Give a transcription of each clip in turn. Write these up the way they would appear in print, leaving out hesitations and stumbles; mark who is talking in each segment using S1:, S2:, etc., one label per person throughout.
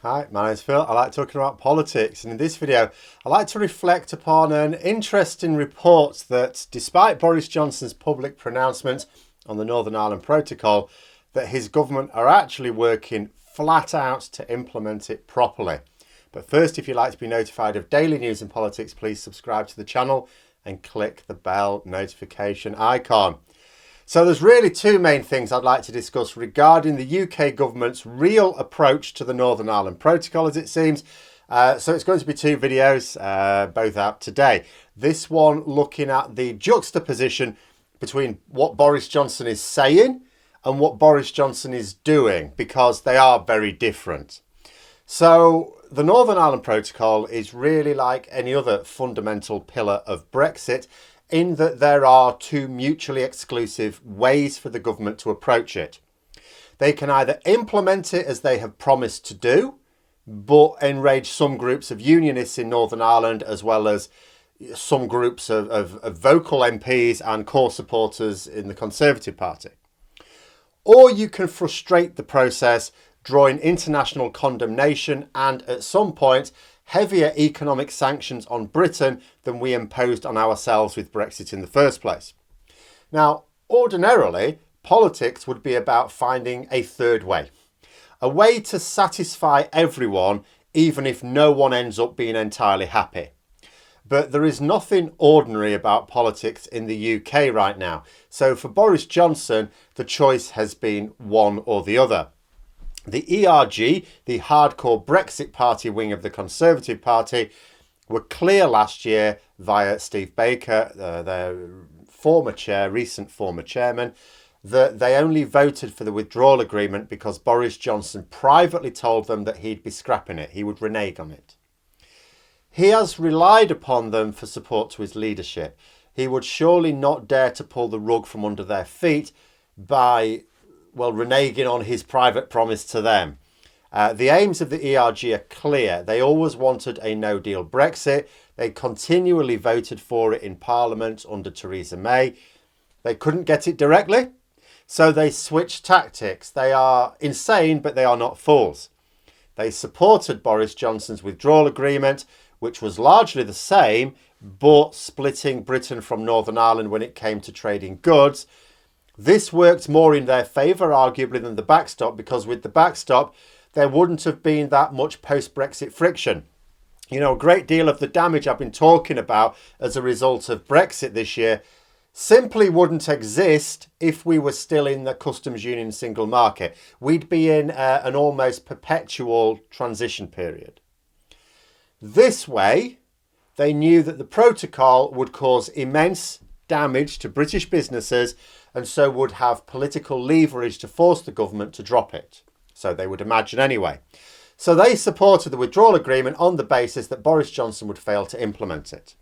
S1: Hi, my name's Phil. I like talking about politics, and in this video, I like to reflect upon an interesting report that, despite Boris Johnson's public pronouncement on the Northern Ireland Protocol, that his government are actually working flat out to implement it properly. But first, if you'd like to be notified of daily news and politics, please subscribe to the channel and click the bell notification icon. So there's really two main things I'd like to discuss regarding the UK government's real approach to the Northern Ireland Protocol, as it seems. So it's going to be two videos, both out today. This one looking at the juxtaposition between what Boris Johnson is saying and what Boris Johnson is doing, because they are very different. So the Northern Ireland Protocol is really like any other fundamental pillar of Brexit, in that there are two mutually exclusive ways for the government to approach it. They can either implement it as they have promised to do, but enrage some groups of unionists in Northern Ireland, as well as some groups of vocal MPs and core supporters in the Conservative Party. Or you can frustrate the process, drawing international condemnation and, at some point, heavier economic sanctions on Britain than we imposed on ourselves with Brexit in the first place. Now, ordinarily, politics would be about finding a third way, a way to satisfy everyone, even if no one ends up being entirely happy. But there is nothing ordinary about politics in the UK right now. So for Boris Johnson, the choice has been one or the other. The ERG, the hardcore Brexit party wing of the Conservative Party, were clear last year via Steve Baker, their recent former chairman, that they only voted for the withdrawal agreement because Boris Johnson privately told them that he'd be scrapping it. He would renege on it. He has relied upon them for support to his leadership. He would surely not dare to pull the rug from under their feet by reneging on his private promise to them. The aims of the ERG are clear. They always wanted a no-deal Brexit. They continually voted for it in Parliament under Theresa May. They couldn't get it directly, so they switched tactics. They are insane, but they are not fools. They supported Boris Johnson's withdrawal agreement, which was largely the same, but splitting Britain from Northern Ireland when it came to trading goods. This worked more in their favour, arguably, than the backstop, because with the backstop, there wouldn't have been that much post-Brexit friction. You know, a great deal of the damage I've been talking about as a result of Brexit this year simply wouldn't exist if we were still in the customs union single market. We'd be in an almost perpetual transition period. This way, they knew that the protocol would cause immense damage to British businesses, and so would have political leverage to force the government to drop it. So they would imagine anyway. So they supported the withdrawal agreement on the basis that Boris Johnson would fail to implement it.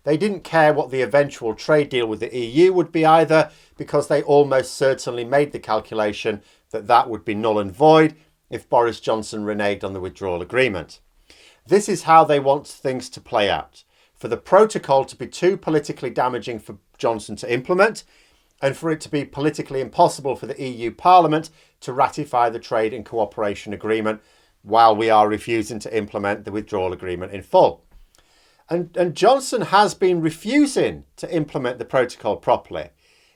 S1: They didn't care what the eventual trade deal with the EU would be either, because they almost certainly made the calculation that that would be null and void if Boris Johnson reneged on the withdrawal agreement. This is how they want things to play out: for the protocol to be too politically damaging for Johnson to implement, and for it to be politically impossible for the EU Parliament to ratify the trade and cooperation agreement while we are refusing to implement the withdrawal agreement in full. And Johnson has been refusing to implement the protocol properly.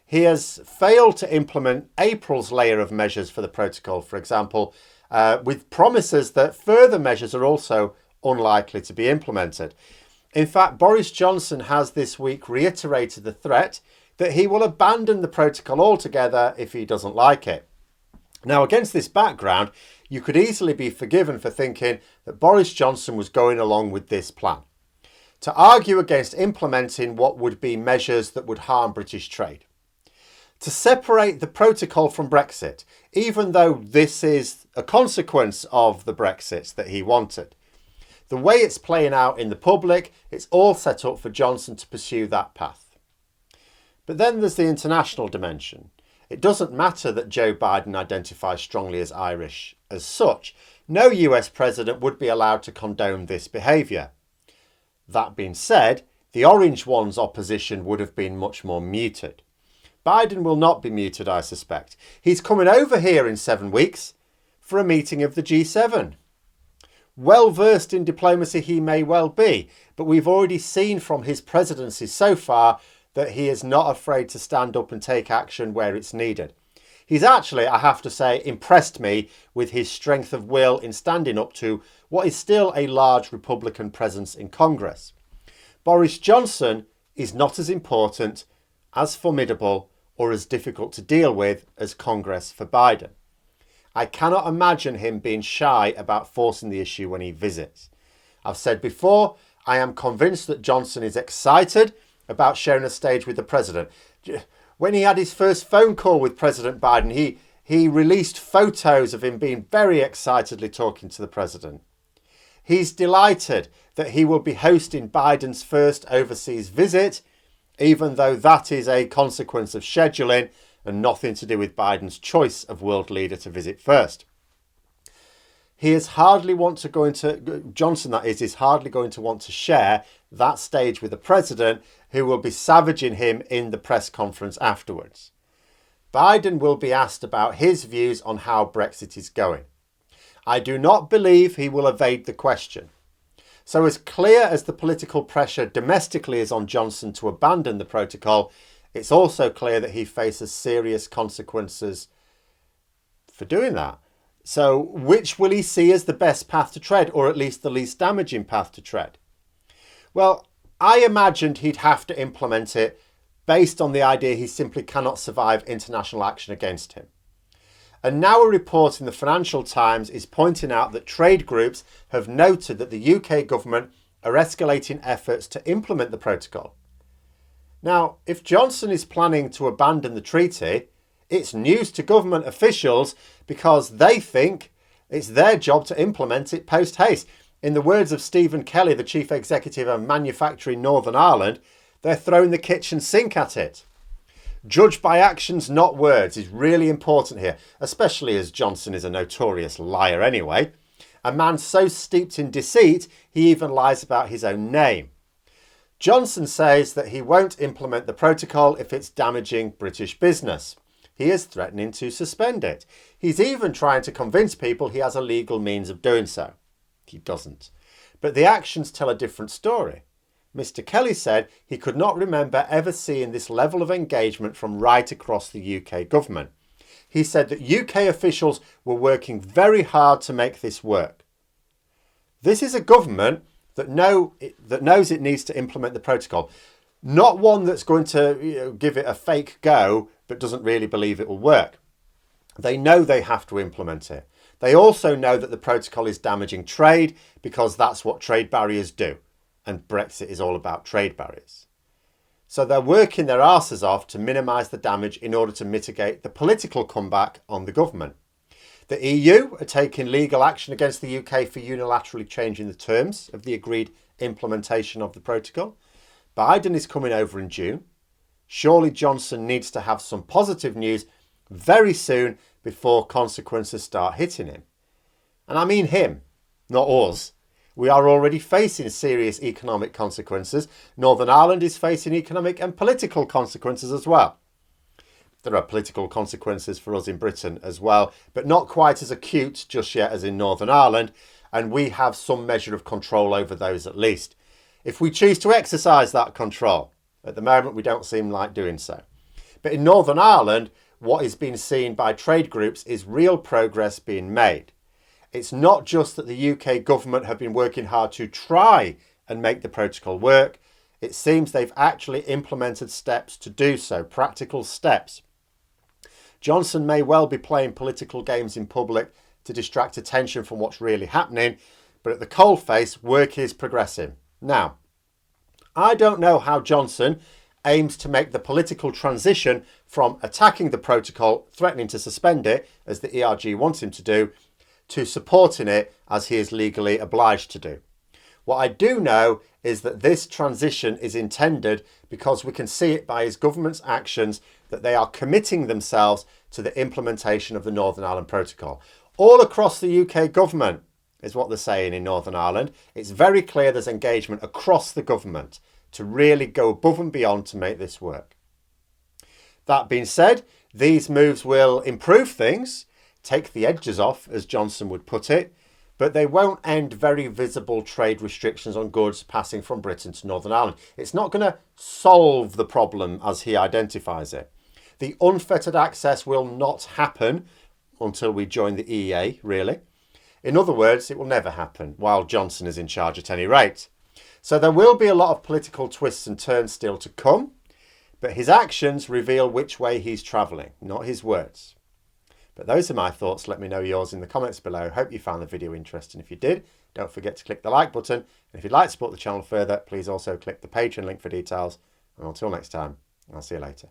S1: He has failed to implement April's layer of measures for the protocol, for example, with promises that further measures are also unlikely to be implemented. In fact, Boris Johnson has this week reiterated the threat that he will abandon the protocol altogether if he doesn't like it. Now, against this background, you could easily be forgiven for thinking that Boris Johnson was going along with this plan to argue against implementing what would be measures that would harm British trade, to separate the protocol from Brexit, even though this is a consequence of the Brexit that he wanted. The way it's playing out in the public, it's all set up for Johnson to pursue that path. But then there's the international dimension. It doesn't matter that Joe Biden identifies strongly as Irish as such. No US president would be allowed to condone this behaviour. That being said, the Orange one's opposition would have been much more muted. Biden will not be muted, I suspect. He's coming over here in 7 weeks for a meeting of the G7. Well versed in diplomacy he may well be, but we've already seen from his presidency so far that he is not afraid to stand up and take action where it's needed. He's actually, I have to say, impressed me with his strength of will in standing up to what is still a large Republican presence in Congress. Boris Johnson is not as important, as formidable, or as difficult to deal with as Congress for Biden. I cannot imagine him being shy about forcing the issue when he visits. I've said before, I am convinced that Johnson is excited about sharing a stage with the president. When he had his first phone call with President Biden, he released photos of him being very excitedly talking to the president. He's delighted that he will be hosting Biden's first overseas visit, even though that is a consequence of scheduling and nothing to do with Biden's choice of world leader to visit first. He is hardly want to go into, Johnson that is hardly going to want to share that stage with the president, who will be savaging him in the press conference afterwards. Biden will be asked about his views on how Brexit is going. I do not believe he will evade the question. So as clear as the political pressure domestically is on Johnson to abandon the protocol, it's also clear that he faces serious consequences for doing that. So which will he see as the best path to tread, or at least the least damaging path to tread? Well, I imagined he'd have to implement it based on the idea he simply cannot survive international action against him. And now a report in the Financial Times is pointing out that trade groups have noted that the UK government are escalating efforts to implement the protocol. Now, if Johnson is planning to abandon the treaty, it's news to government officials because they think it's their job to implement it post-haste. In the words of Stephen Kelly, the chief executive of Manufacturing Northern Ireland, they're throwing the kitchen sink at it. Judge by actions, not words, is really important here, especially as Johnson is a notorious liar anyway. A man so steeped in deceit, he even lies about his own name. Johnson says that he won't implement the protocol if it's damaging British business. He is threatening to suspend it. He's even trying to convince people he has a legal means of doing so. He doesn't. But the actions tell a different story. Mr. Kelly said he could not remember ever seeing this level of engagement from right across the UK government. He said that UK officials were working very hard to make this work. This is a government that knows it needs to implement the protocol, not one that's going to give it a fake go but doesn't really believe it will work. They know they have to implement it. They also know that the protocol is damaging trade because that's what trade barriers do. And Brexit is all about trade barriers. So they're working their arses off to minimise the damage in order to mitigate the political comeback on the government. The EU are taking legal action against the UK for unilaterally changing the terms of the agreed implementation of the protocol. Biden is coming over in June. Surely Johnson needs to have some positive news very soon before consequences start hitting him. And I mean him, not us. We are already facing serious economic consequences. Northern Ireland is facing economic and political consequences as well. There are political consequences for us in Britain as well, but not quite as acute just yet as in Northern Ireland, and we have some measure of control over those at least. If we choose to exercise that control, at the moment we don't seem like doing so. But in Northern Ireland, what is being seen by trade groups is real progress being made. It's not just that the UK government have been working hard to try and make the protocol work. It seems they've actually implemented steps to do so, practical steps. Johnson may well be playing political games in public to distract attention from what's really happening, but at the coalface, work is progressing. Now, I don't know how Johnson aims to make the political transition from attacking the protocol, threatening to suspend it, as the ERG wants him to do, to supporting it as he is legally obliged to do. What I do know is that this transition is intended because we can see it by his government's actions that they are committing themselves to the implementation of the Northern Ireland Protocol. All across the UK government is what they're saying in Northern Ireland. It's very clear there's engagement across the government to really go above and beyond to make this work. That being said, these moves will improve things, take the edges off, as Johnson would put it, but they won't end very visible trade restrictions on goods passing from Britain to Northern Ireland. It's not going to solve the problem as he identifies it. The unfettered access will not happen until we join the EEA, really. In other words, it will never happen while Johnson is in charge at any rate. So there will be a lot of political twists and turns still to come, but his actions reveal which way he's travelling, not his words. But those are my thoughts. Let me know yours in the comments below. Hope you found the video interesting. If you did, don't forget to click the like button. And if you'd like to support the channel further, please also click the Patreon link for details. And until next time, I'll see you later.